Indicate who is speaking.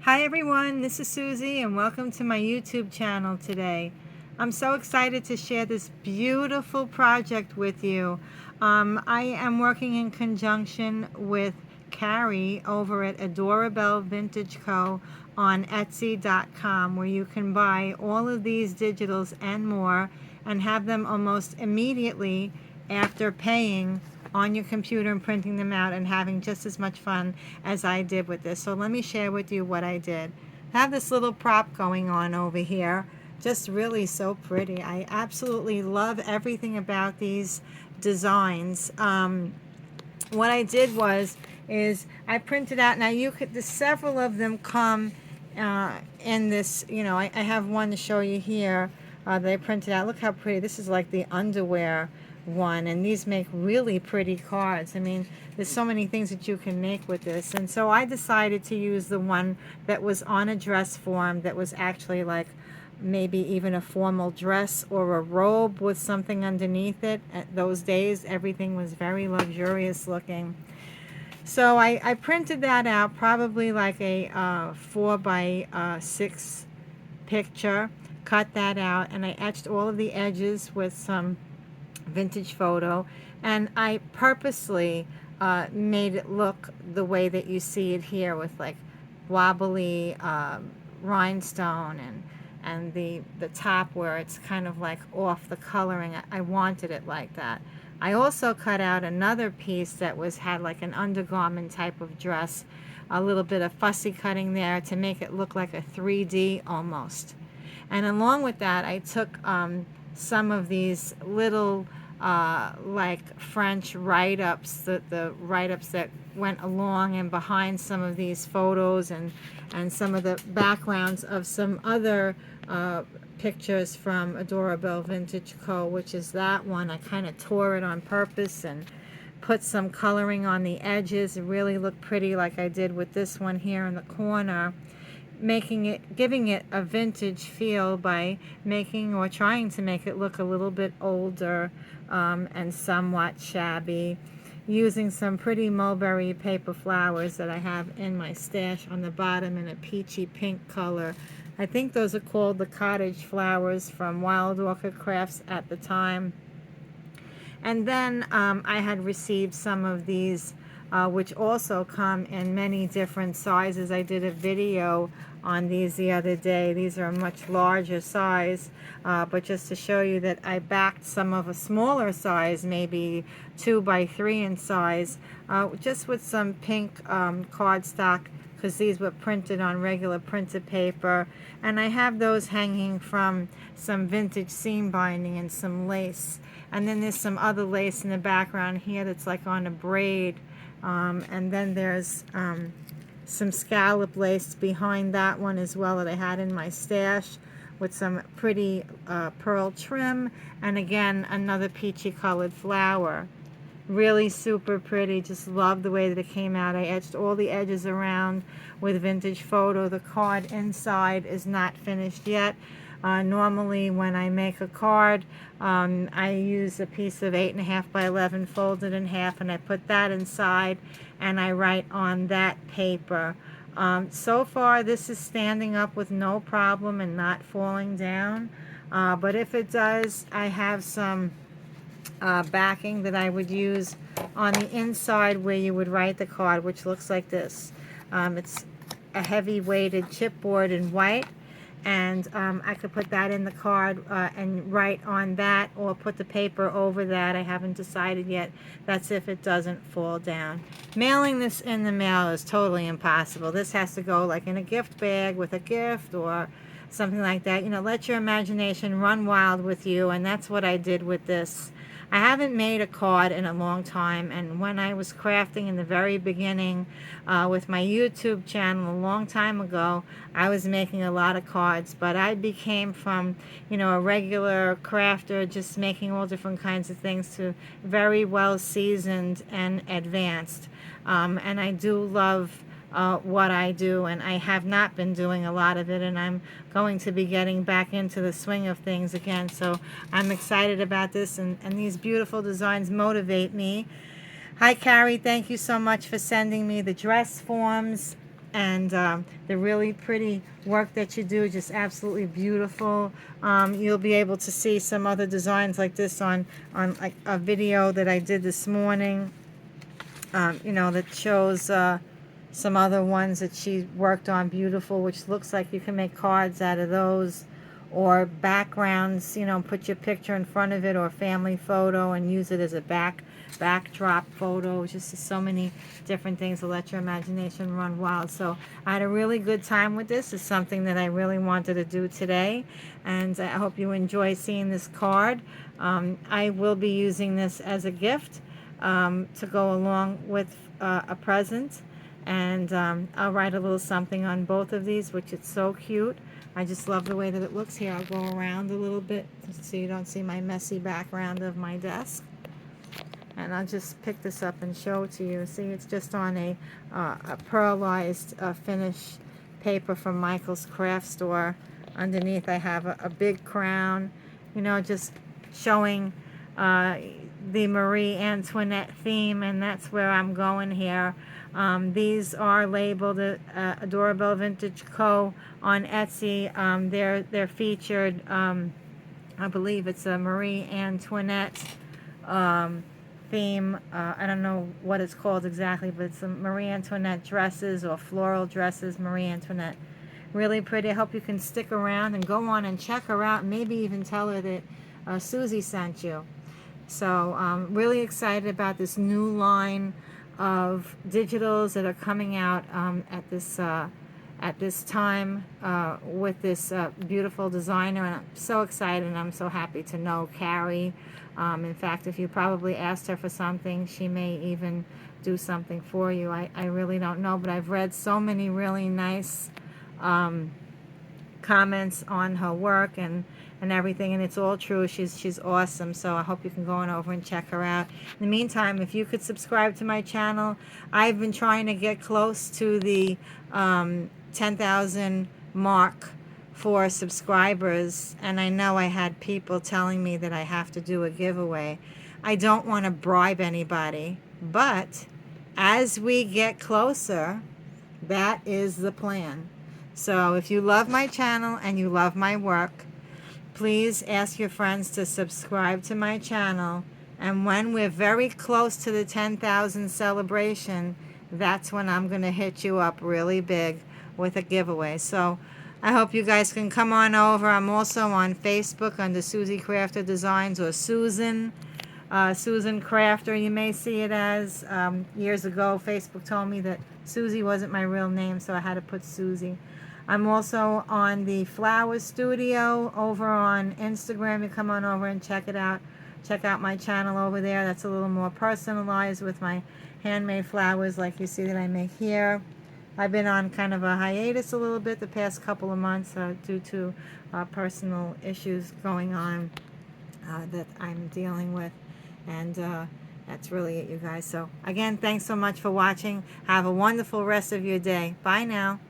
Speaker 1: Hi everyone, this is Susie and welcome to my YouTube channel today. I'm so excited to share this beautiful project with you. I am working in conjunction with Carrie over at Adorabellevintageco on Etsy.com, where you can buy all of these digitals and more and have them almost immediately after paying on your computer and printing them out and having just as much fun as I did with this. So let me share with you what I did. I have this little prop going on over here, just really so pretty. I absolutely love everything about these designs. What I did is I printed out, now you could, several of them come in this, I have one to show you here that I printed out. Look how pretty. This is like the underwear one, and these make really pretty cards. I mean, there's so many things that you can make with this, and so I decided to use the one that was on a dress form that was actually like maybe even a formal dress or a robe with something underneath it. At those days, everything was very luxurious looking. So I printed that out, probably like a 4 by 6 picture, cut that out, and I etched all of the edges with some vintage photo, and I purposely made it look the way that you see it here, with like wobbly rhinestone and the top where it's kind of like off the coloring. I wanted it like that. I also cut out another piece that had like an undergarment type of dress, a little bit of fussy cutting there to make it look like a 3D almost. And along with that, I took some of these little like French write-ups, the write-ups that went along and behind some of these photos, and some of the backgrounds of some other pictures from Adorabellevintageco, which is that one. I kind of tore it on purpose and put some coloring on the edges. It really looked pretty, like I did with this one here in the corner, giving it a vintage feel by making or trying to make it look a little bit older and somewhat shabby, using some pretty mulberry paper flowers that I have in my stash on the bottom in a peachy pink color. I think those are called the cottage flowers from Wild Orchid Crafts at the time. And then I had received some of these which also come in many different sizes. I did a video on these the other day. These are a much larger size, but just to show you that I backed some of a smaller size, maybe 2 by 3 in size, just with some pink cardstock, because these were printed on regular printed paper. And I have those hanging from some vintage seam binding and some lace. And then there's some other lace in the background here that's like on a braid. And then there's some scallop lace behind that one as well that I had in my stash, with some pretty pearl trim, and again another peachy colored flower. Really super pretty. Just love the way that it came out. I etched all the edges around with vintage photo. The card inside is not finished yet. Normally when I make a card, I use a piece of 8.5 by 11 folded in half, and I put that inside and I write on that paper. So far this is standing up with no problem and not falling down, but if it does, I have some backing that I would use on the inside where you would write the card, which looks like this. It's a heavy weighted chipboard in white, and I could put that in the card and write on that, or put the paper over that. I haven't decided yet. That's if it doesn't fall down. Mailing this in the mail is totally impossible. This has to go like in a gift bag with a gift or something like that. Let your imagination run wild with you, and that's what I did with this. I haven't made a card in a long time, and when I was crafting in the very beginning with my YouTube channel a long time ago, I was making a lot of cards, but I became from, a regular crafter just making all different kinds of things to very well seasoned and advanced. And I do love what I do, and I have not been doing a lot of it, and I'm going to be getting back into the swing of things again. So I'm excited about this, and these beautiful designs motivate me. Hi Carrie, thank you so much for sending me the dress forms. and the really pretty work that you do, just absolutely beautiful. You'll be able to see some other designs like this on like a video that I did this morning, you know, that shows some other ones that she worked on, beautiful, which looks like you can make cards out of those, or backgrounds, you know, put your picture in front of it, or family photo, and use it as a backdrop photo. Just so many different things to let your imagination run wild. So I had a really good time with this. It's something that I really wanted to do today, and I hope you enjoy seeing this card. I will be using this as a gift to go along with a present, and I'll write a little something on both of these, which is so cute. I just love the way that it looks here. I'll go around a little bit so you don't see my messy background of my desk. And I'll just pick this up and show it to you. See, it's just on a pearlized finish paper from Michael's Craft Store. Underneath I have a big crown, you know, just showing the Marie Antoinette theme, and that's where I'm going here. These are labeled Adorabellevintageco on Etsy. They're featured, I believe it's a Marie Antoinette theme. I don't know what it's called exactly, but it's some Marie Antoinette dresses or floral dresses, Marie Antoinette. Really pretty. I hope you can stick around and go on and check her out, and maybe even tell her that Susie sent you. So really excited about this new line of digitals that are coming out at this time with this beautiful designer, and I'm so excited, and I'm so happy to know Carrie. In fact, if you probably asked her for something, she may even do something for you. I really don't know, but I've read so many really nice comments on her work and everything, and it's all true. She's awesome. So I hope you can go on over and check her out. In the meantime, if you could subscribe to my channel, I've been trying to get close to the 10,000 mark for subscribers, and I know I had people telling me that I have to do a giveaway. I don't want to bribe anybody, but as we get closer, that is the plan. So if you love my channel and you love my work, please ask your friends to subscribe to my channel, and when we're very close to the 10,000 celebration, that's when I'm going to hit you up really big with a giveaway. So I hope you guys can come on over. I'm also on Facebook under Susie Crafter Designs, or Susan Crafter, you may see it as. Years ago, Facebook told me that Susie wasn't my real name, so I had to put Susie. I'm also on the Flower Studio over on Instagram. You come on over and check it out. Check out my channel over there. That's a little more personalized with my handmade flowers like you see that I make here. I've been on kind of a hiatus a little bit the past couple of months due to personal issues going on that I'm dealing with. And that's really it, you guys. So again, thanks so much for watching. Have a wonderful rest of your day. Bye now.